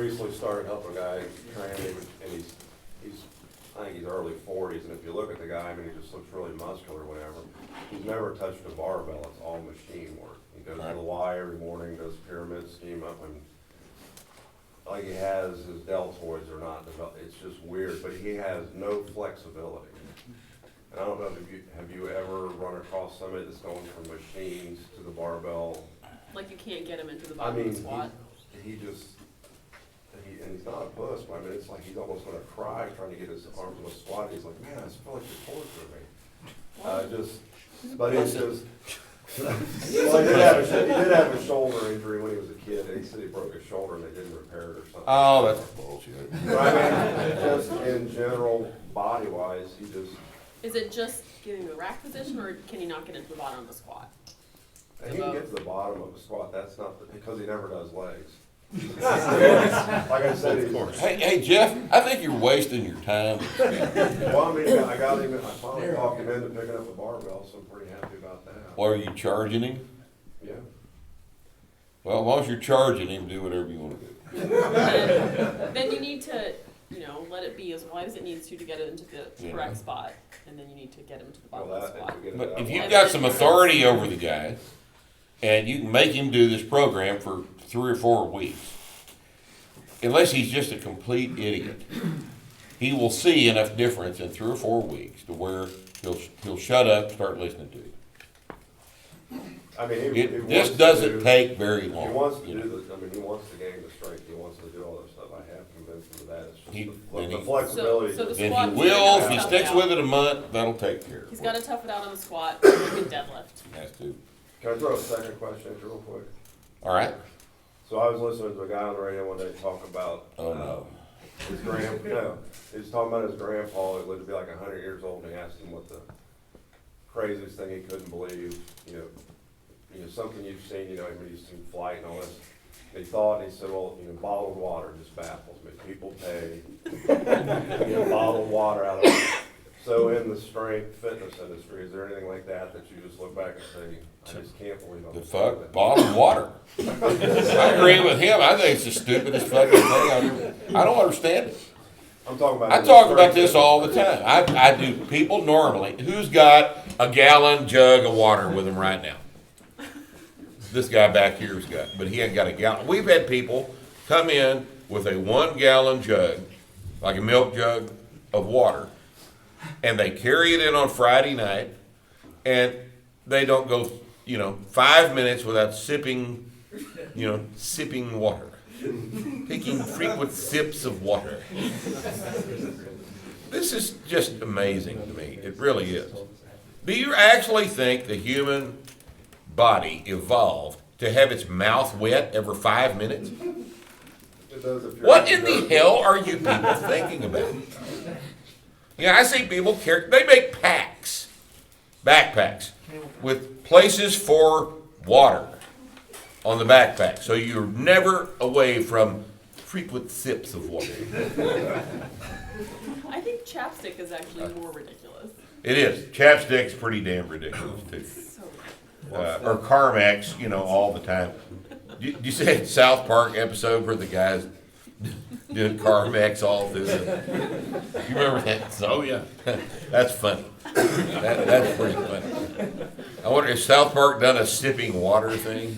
recently started helping a guy train, and I think he's early 40s, and if you look at the guy, I mean, he just looks really muscular, whatever. He's never touched a barbell, it's all machine work. He goes to the Y every morning, does pyramid steam up, and like he has, his deltoids are not developed, it's just weird, but he has no flexibility. And I don't know, have you ever run across somebody that's going from machines to the barbell? Like you can't get him into the bottom of the squat? And he's not a puss, but I mean, it's like he's almost gonna cry trying to get his arms in a squat. He's like, man, I feel like you're torturing me. But it's just, well, he did have a shoulder injury when he was a kid. He said he broke his shoulder and they didn't repair it or something. Oh, that's bullshit. But I mean, just in general, body-wise, he just. Is it just getting the rack position, or can he not get into the bottom of the squat? He can get to the bottom of the squat. That's not because he never does legs. Like I said, Of course. Hey, Jeff, I think you're wasting your time. Well, I mean, I finally talked him into picking up a barbell, so I'm pretty happy about that. Or are you charging him? Yeah. Well, as long as you're charging him, do whatever you want to do. Then you need to, let it be as wide as it needs to get it into the correct spot, and then you need to get him to the bottom of the squat. But if you've got some authority over the guy, and you can make him do this program for 3 or 4 weeks, unless he's just a complete idiot, he will see enough difference in 3 or 4 weeks to where he'll shut up and start listening to you. I mean, this doesn't take very long. He wants to do he wants to gain the strength. He wants to do all this stuff. I have convinced him of that. It's just the flexibility. So the And squat, he will, if he sticks with it a month, that'll take care of it. he's got to tough it out on the squat, so he can deadlift. Has to. Can I throw a second question at you real quick? All right. So I was listening to a guy on the radio one day talk about his grandpa. No, he was talking about his grandpa who lived to be like 100 years old, and he asked him what the craziest thing he couldn't believe. Something you've seen. When you've seen flight and all this. And he thought, and he said, well, bottled water just baffles me. People pay to get bottled water out of it. So in the strength fitness industry, is there anything like that you just look back and say, I just can't believe I'm The fuck? Bottled water. I agree with him. I think it's the stupidest fucking thing I don't understand it. I'm talking about. I talk about this all the time. I do. People normally, who's got a gallon jug of water with him right now? This guy back here's got, but he ain't got a gallon. We've had people come in with a 1 gallon jug, like a milk jug of water, and they carry it in on Friday night, and they don't go, 5 minutes without sipping water, taking frequent sips of water. This is just amazing to me. It really is. Do you actually think the human body evolved to have its mouth wet every 5 minutes? What in the hell are you people thinking about? I see people they make backpacks, with places for water on the backpack, so you're never away from frequent sips of water. I think chapstick is actually more ridiculous. It is. Chapstick's pretty damn ridiculous, too. Or Carmex, all the time. Did you see that South Park episode where the guys doing Carmex all through you remember that? Oh, yeah. That's funny. That's pretty funny. I wonder if South Park done a sipping water thing?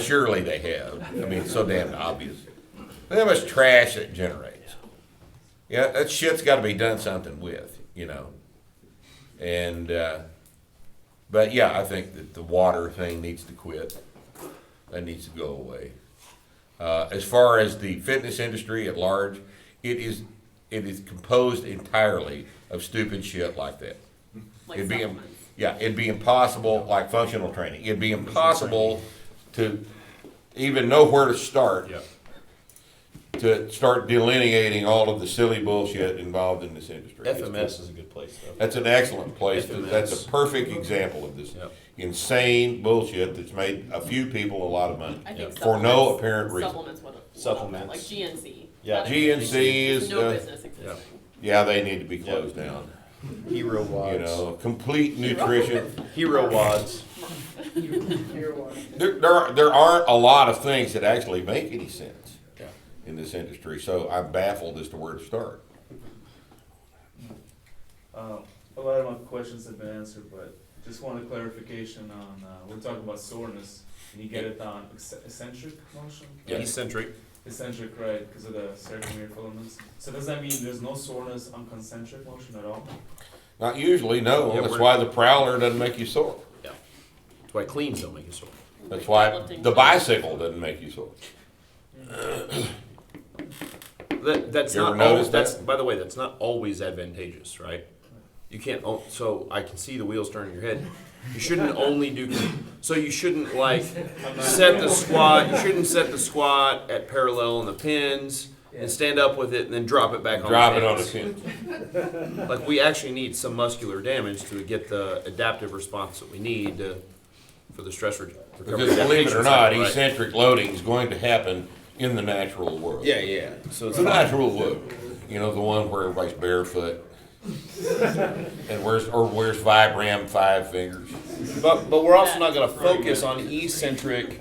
Surely they have. I mean, it's so damn obvious. Look how much trash it generates. Yeah, that shit's got to be done something with, And, but yeah, I think that the water thing needs to quit. That needs to go away. As far as the fitness industry at large, it is composed entirely of stupid shit like that. Like it'd be impossible, like functional training. It'd be impossible to even know where to start. Yeah. To start delineating all of the silly bullshit involved in this industry. FMS is a good place, though. That's an excellent place. FMS. That's a perfect example of this insane bullshit that's made a few people a lot of money for no apparent reason. Supplements. Like GNC. Yeah. GNC is no business existing. Yeah, they need to be closed down. Hero Wads. Complete nutrition. Hero Wads. There aren't a lot of things that actually make any sense. in this industry. So I'm baffled as to where to start. A lot of my questions have been answered, but just wanted clarification on, we're talking about soreness, and you get it on eccentric motion? Yeah, eccentric. Eccentric, right, because of the circumferential filaments. So does that mean there's no soreness on concentric motion at all? Not usually, no. Yeah, That's we're- why the prowler doesn't make you sore. Yeah. That's why cleans don't make you sore. That's why the bicycle doesn't make you sore. That's You ever not noticed that's that? by the way, that's not always advantageous, right? You can't. So I can see the wheels turning in your head. You shouldn't only do. So you shouldn't like set the squat. You shouldn't set the squat at parallel on the pins and stand up with it and then drop it back on. Drop the it on the pins. pin. Like we actually need some muscular damage to get the adaptive response that we need for the stress recovery. Because believe it or not, eccentric loading is going to happen in the natural world. Yeah, yeah. So It's the natural world. You know, the one where everybody's barefoot and wears Vibram 5 fingers. But we're also not going to focus on eccentric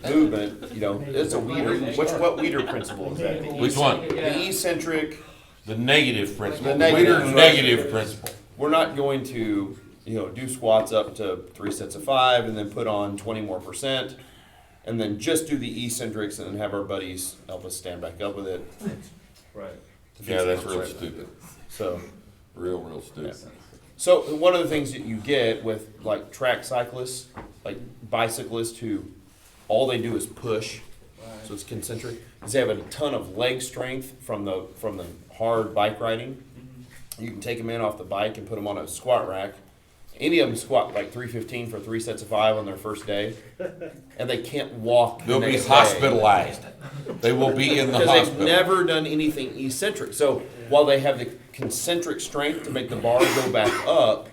movement. You know, it's a Weider. What Weider principle is that? Which one? The eccentric. The negative principle. The negative Weider's negative principle. We're not going to do squats up to 3 sets of 5 and then put on 20 more percent, and then just do the eccentrics and then have our buddies help us stand back up with it. Right. Yeah, that's real stupid. So. Real stupid. So one of the things that you get with like track cyclists, like bicyclists who all they do is push, so it's concentric, is they have a ton of leg strength from the hard bike riding. You can take them in off the bike and put them on a squat rack. Any of them squat like 315 for 3 sets of 5 on their first day, and they can't walk. They'll be next day. hospitalized. They will be in the Because hospital. they've never done anything eccentric. So while they have the concentric strength to make the bar go back up,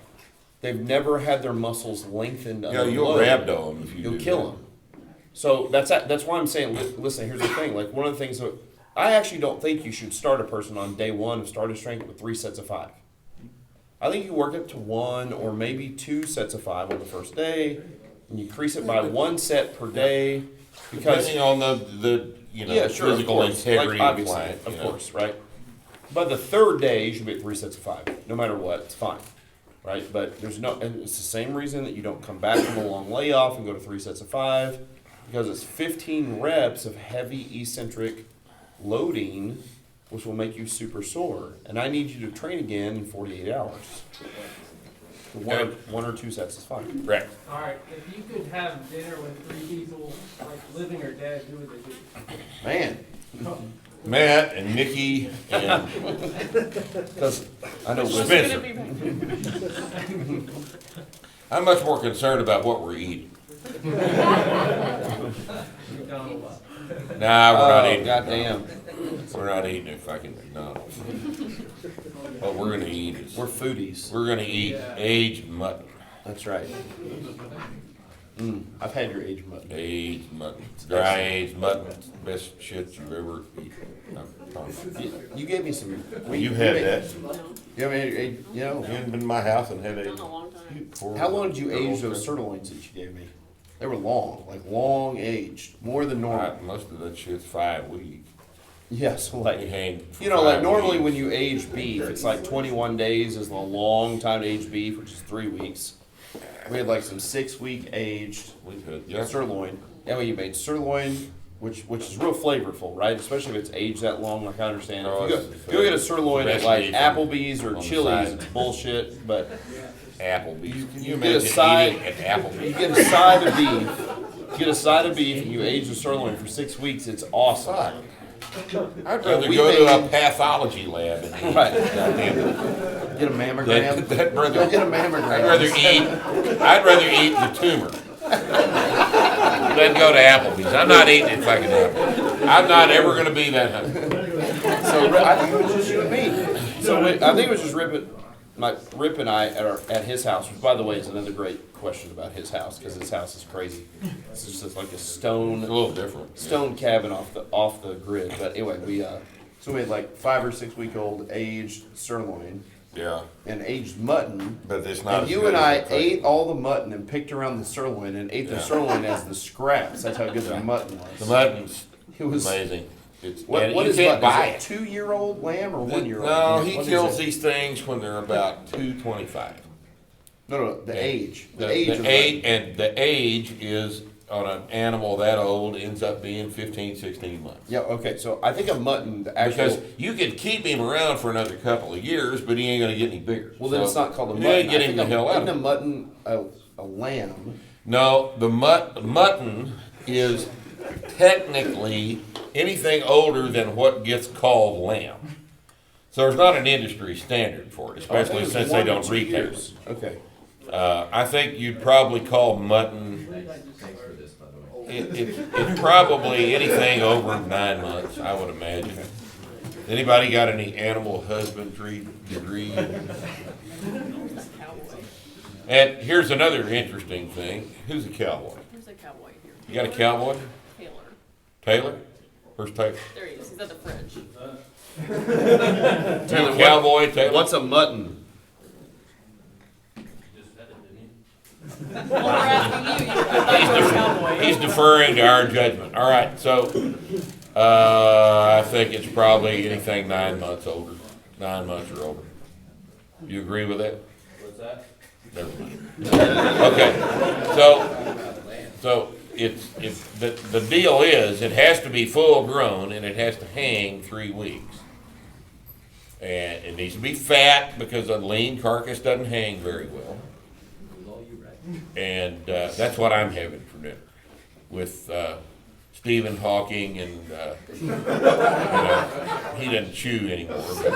they've never had their muscles lengthened. Yeah, under you'll load. rhabdo them if you You'll do kill that. them. So that's why I'm saying, listen, here's the thing. Like one of the things that I actually don't think you should start a person on day 1 of starting strength with 3 sets of 5. I think you work up to 1 or maybe 2 sets of 5 on the first day, and you increase it by 1 set per day. Because Depending on the yeah, sure, physical of course. integrity Like, of the obviously, client. of you know. course, right? By the 3rd day, you should be at 3 sets of 5. No matter what, it's fine, right? But there's no, and it's the same reason that you don't come back from a long layoff and go to 3 sets of 5, because it's 15 reps of heavy eccentric loading, which will make you super sore. And I need you to train again in 48 hours. So one or 2 sets is fine. Right. All right, if you could have dinner with 3 people, like living or dead, who would they be? Man, Matt and Niki and because I know Who's Spencer. gonna be- I'm much more concerned about what we're eating. McDonald's. Nah, we're not eating. goddamn. We're not eating at fucking McDonald's. What we're gonna eat is We're foodies. we're gonna eat aged mutton. That's right. I've had your aged mutton. Aged mutton, dry aged mutton, it's the best shit you've ever eaten. I'm talking You gave me some. about. You've had that. No, You know, You've been in my house and had not in a a. long time. how long did you age those sirloins that you gave me? They were long, like long aged, more than normal. Most of that shit's 5 weeks. Yeah, so We like, hang for you know, like 5 normally weeks. when you age beef, it's like 21 days is a long time to age beef, which is 3 weeks. We had like some 6-week aged We've had, yeah. sirloin. And when you made sirloin, which is real flavorful, right? Especially if it's aged that long, like I understand. Oh, If you it's go get a sirloin at best like meat Applebee's or on the Chili's, side. it's bullshit, but Applebee's. Can you you get a imagine side- eating at Applebee's? you get a side of beef. You get a side of beef and you age the sirloin for 6 weeks, it's awesome. I'd rather we go to made- a pathology lab and eat. Right. Goddamn it. Get a mammogram. That Go brother, get a mammogram. I'd rather eat the tumor than go to Applebee's. I'm not eating at fucking Applebee's. I'm not ever gonna be that hungry. So I think it was just you and me. So I think it was just Rip and I at his house, which by the way is another great question about his house, because his house is crazy. It's just like a It's a stone little different. cabin off the grid. But anyway, we had like 5 or 6 week old aged sirloin Yeah, and aged mutton. but it's not. And as you good and as I the fucking- ate all the mutton and picked around the sirloin and ate the Yeah. sirloin as the scraps. That's how good the mutton The was. mutton's It was amazing. It's, What, and what you is can't mutton? buy Is it 2-year-old lamb or 1-year-old? No, he What is kills it? these things when they're about 225. No, the Okay. age. The age of age, and the age is on an animal that old ends up being 15, 16 months. Yeah, okay, so I think a mutton, the Because actual, you could keep him around for another couple of years, but he ain't gonna get any bigger. well, then So it's not called a you mutton. ain't get I him think the hell out isn't of a it. mutton a lamb? No, the mutton is technically anything older than what gets called lamb. So there's not an industry standard for it, Oh, I think especially it's since 1 they to don't 2 retail. years. Okay. I think you'd probably call mutton, it's probably anything over 9 months, I would imagine. Anybody got any animal husbandry degree? Cowboy. And here's another interesting thing. Who's a cowboy? There's a cowboy here. You got a cowboy? Taylor. Taylor? Where's Taylor? There he is. He's at the fridge. Taylor, what- Cowboy, Taylor? What's a mutton? Well, we're asking you. I thought you were a cowboy. He's deferring to our judgment. All right, so, I think it's probably anything 9 months older, 9 months or older. You agree with that? What's that? Never mind. Okay, so the deal is, it has to be full grown and it has to hang 3 weeks. And it needs to be fat because a lean carcass doesn't hang very well. And that's what I'm having for dinner with Stephen Hawking and you know, he doesn't chew anymore. But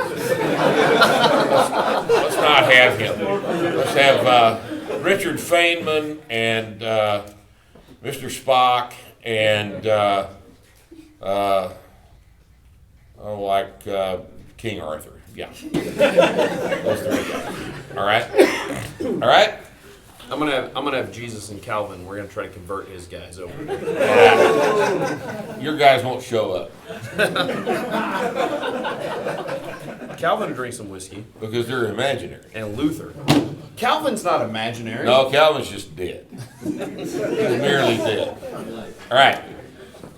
let's not have him. Let's have Richard Feynman and Mr. Spock and King Arthur. Yeah, those 3 guys. All right, all right. I'm gonna have Jesus and Calvin. We're gonna try to convert his guys over. Your guys won't show up Calvin will drink some whiskey, because they're imaginary. and Luther. Calvin's not imaginary. No, Calvin's just dead. He's merely dead. All right.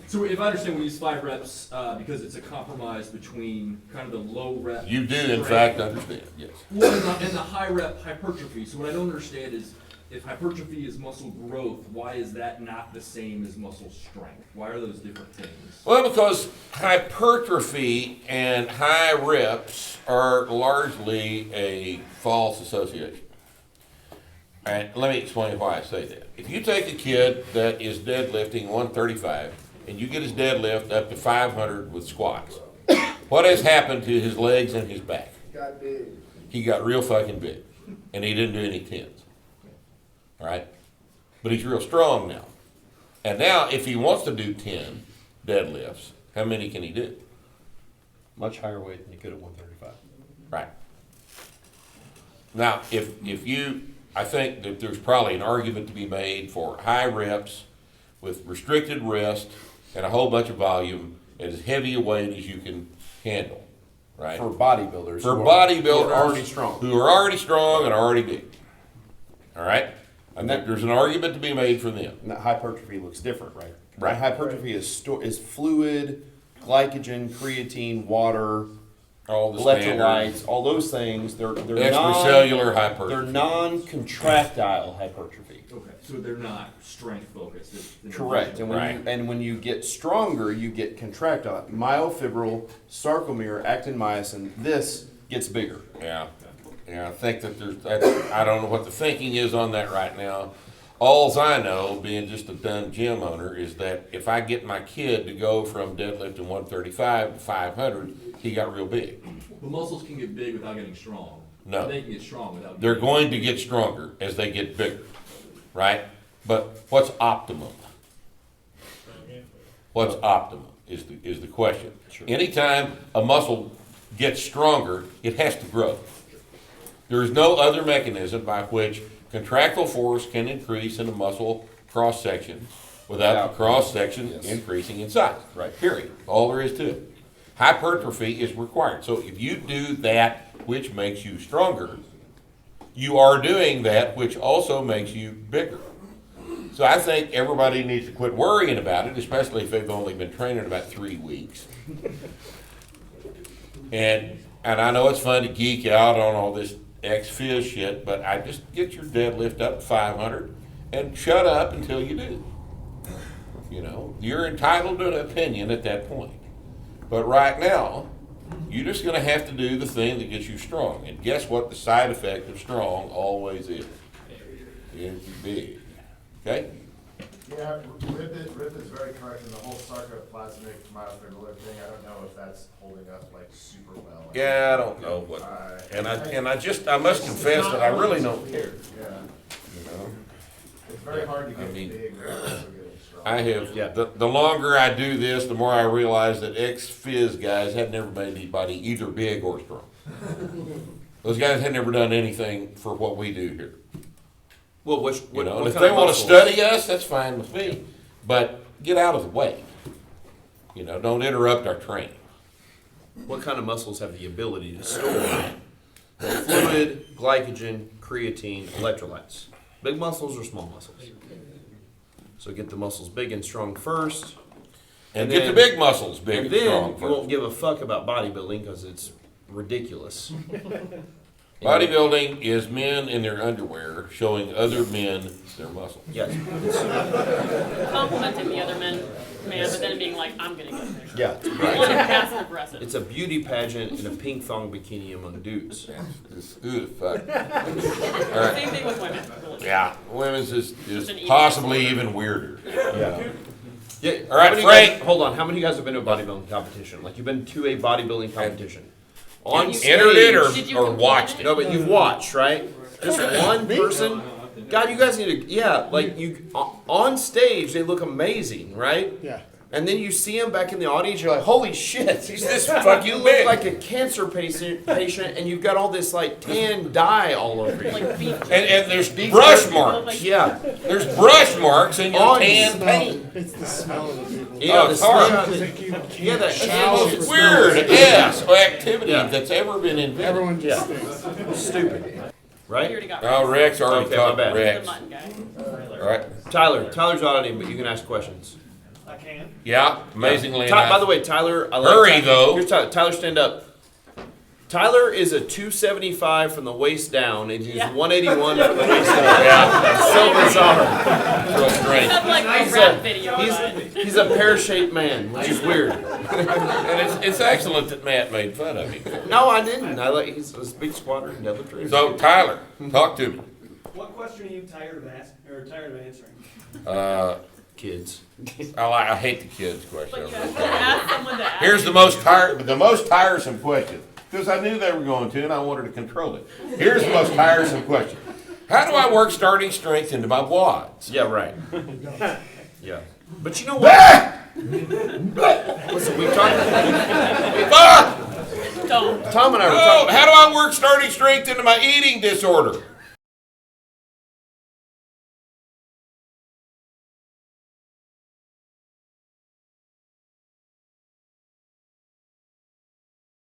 So if I understand, we use 5 reps because it's a compromise between kind of the low rep. You do, in strength. fact, understand. Yes. Well, and the high rep hypertrophy. So what I don't understand is if hypertrophy is muscle growth, why is that not the same as muscle strength? Why are those different things? Well, because hypertrophy and high reps are largely a false association. And let me explain why I say that. If you take a kid that is deadlifting 135 and you get his deadlift up to 500 with squats, what has happened to his legs and his back? Got big. He got real fucking big, and he didn't do any tens. All right? But he's real strong now. And now, if he wants to do 10 deadlifts, how many can he do? Much higher weight than he could at 135. Right. Now, I think that there's probably an argument to be made for high reps with restricted rest and a whole bunch of volume at as heavy a weight as you can handle, right? For bodybuilders. For who are bodybuilders already strong. who are already strong and already big. All right? I And think that- there's an argument to be made for them. And that hypertrophy looks different, right? Right. Hypertrophy is fluid, glycogen, creatine, water, All the standard electrolytes, all those things. They're extracellular hypertrophy. They're non-contractile hypertrophy. Okay, so they're not strength focused. Correct. And when Right. when you get stronger, you get contractile. Myofibril, sarcomere, actin-myosin. This gets bigger. Yeah, I think I don't know what the thinking is on that right now. Alls I know, being just a done gym owner, is that if I get my kid to go from deadlifting 135 to 500, he got real big. But muscles can get big without getting strong. No. They can get strong without. They're going to get stronger as they get bigger, right? But what's optimum? What's optimum is the question. Sure. Anytime a muscle gets stronger, it has to grow. There is no other mechanism by which contractile force can increase in a muscle cross-section without the cross-section Yes. increasing in size. Right. Period. All there is to it. Hypertrophy is required. So if you do that which makes you stronger, you are doing that which also makes you bigger. So I think everybody needs to quit worrying about it, especially if they've only been training about 3 weeks. And I know it's fun to geek out on all this ex-phys shit, but I just get your deadlift up to 500 and shut up until you do. You know, you're entitled to an opinion at that point. But right now, you're just gonna have to do the thing that gets you strong. And guess what the side effect of strong always is? It's big. Okay? Yeah, Rip is very correct in the whole sarcoplasmic myofibrillary thing. I don't know if that's holding up like super well. Yeah, I don't know what, and I must confess that I really don't care, Yeah, you know? it's very hard to I get mean, big but also getting strong. I have, the longer I do this, the more I realize that ex-phys guys have never made anybody either big or strong. Those guys have never done anything for what we do here. Well, You know, and if they want to study us, that's fine with me, but get out of the way. You know, don't interrupt our training. What kind of muscles have the ability to store fluid, glycogen, creatine, electrolytes? Big muscles or small muscles? So get the muscles big and strong first. And then- get the big muscles big And and then strong you won't first. give a fuck about bodybuilding because it's ridiculous. Bodybuilding is men in their underwear showing other men their muscles. Yes. Complimenting the other man, but then being like, I'm gonna get there. Yeah. It's one passive aggressive. It's a beauty pageant in a pink thong bikini among dudes. Ooh, fuck. All right. Same thing with women. Really. Yeah, women's is an eating possibly disorder. even weirder. Yeah. Yeah. All right, how many Frank. guys- hold on. How many of you guys have been to a bodybuilding competition? Like you've been to a bodybuilding competition. On you- stage. Entered it Did you or compete watched in it? No, but you've watched, right? Just one person. God, you guys need to. Yeah, like you on stage, they look amazing, right? Yeah. And then you see them back in the audience, you're like, holy shit, He's this you fucking look big. like a cancer patient, and you've got all this like tan dye all over you. Like beef. And there's brush marks. Yeah, There's brush marks in your On tan paint. It's the smell of the people. yeah, it's the hard. smell- yeah, that It's the shit most weird ass activity Yeah. that's ever been invented. Everyone just Yeah. stinks. Stupid, You right? already got Oh, Rex already Okay, talked my to bad. the Rex. mutton guy. All right. Tyler's auditing, but you can ask questions. I can. Yeah, amazingly By enough. the way, Tyler, I like Hurry, Tyler. though. Here's Tyler. Tyler, stand up. Tyler is a 275 from the waist down, and he's Yeah. 181 from the waist up. Yeah, So bizarre. real strange. That's like a He's rap a- video. He's a pear-shaped man, which is weird. And it's excellent that Matt made fun of him. No, I didn't. He's a big squatter and deadlifter. So, Tyler, talk to me. What question are you tired of answering? Kids. I hate the kids But question. you have to ask someone to ask. Here's the most tiresome question, because I knew they were going to, and I wanted to control it. Here's the most tiresome question: how do I work starting strength into my quads? Yeah, right. Yeah. But you know what? Listen, we talked. Fuck! Don't. Tom and I were Oh, talking. how do I work starting strength into my eating disorder?